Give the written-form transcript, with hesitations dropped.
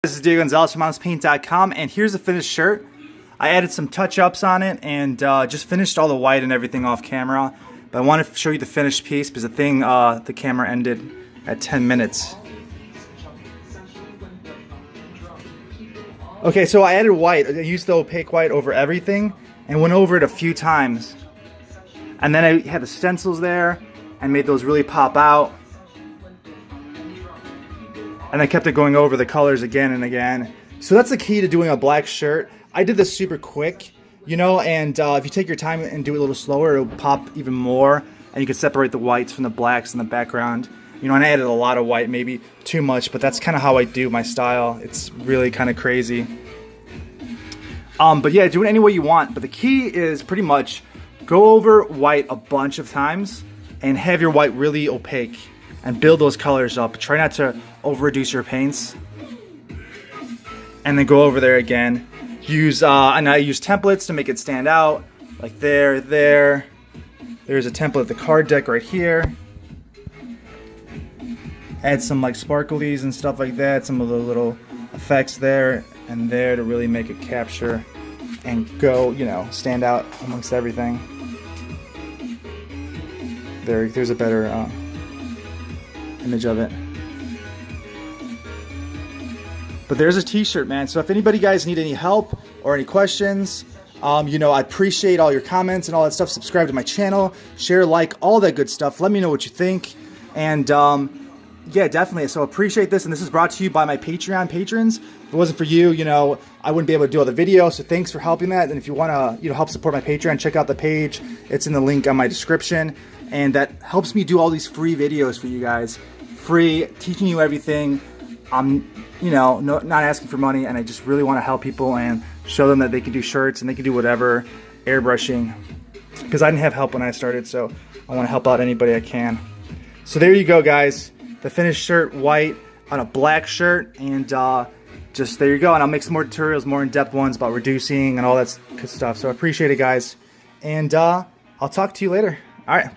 This is Diego Gonzalez from HonestPaint.com, and here's the finished shirt. I added some touch-ups on it and just finished all the white and everything off camera. But I want to show you the finished piece because the camera ended at 10 minutes. Okay, so I added white. I used the opaque white over everything and went over it a few times. And then I had the stencils there and made those really pop out. And I kept it going over the colors again and again. So that's the key to doing a black shirt. I did this super quick, you know, and if you take your time and do it a little slower, it'll pop even more. And you can separate the whites from the blacks in the background. You know, and I added a lot of white, maybe too much, but that's kind of how I do my style. It's really kind of crazy. But yeah, do it any way you want. But the key is pretty much go over white a bunch of times and have your white really opaque and build those colors up. Try not to over-reduce your paints. And then go over there again. And I use templates to make it stand out. Like there. There's a template of the card deck right here. Add some like sparklies and stuff like that. Some of the little effects there and there to really make it capture and go, you know, stand out amongst everything. There's a better image of it. But there's a t-shirt, man. So if anybody guys need any help or any questions, you know, I appreciate all your comments and all that stuff. Subscribe to my channel, share, like, all that good stuff. Let me know what you think. And yeah, definitely. So appreciate this. And this is brought to you by my Patreon patrons. If it wasn't for you, you know, I wouldn't be able to do all the videos. So thanks for helping that. And if you want to, you know, help support my Patreon, check out the page. It's in the link on my description. And that helps me do all these free videos for you guys. Free, teaching you everything. I'm, you know, not asking for money, and I just really want to help people and show them that they can do shirts and they can do whatever, airbrushing, because I didn't have help when I started, so I want to help out anybody I can. So there you go, guys. The finished shirt, white on a black shirt, and just there you go. And I'll make some more tutorials, more in-depth ones about reducing and all that good stuff. So I appreciate it, guys, and I'll talk to you later. All right.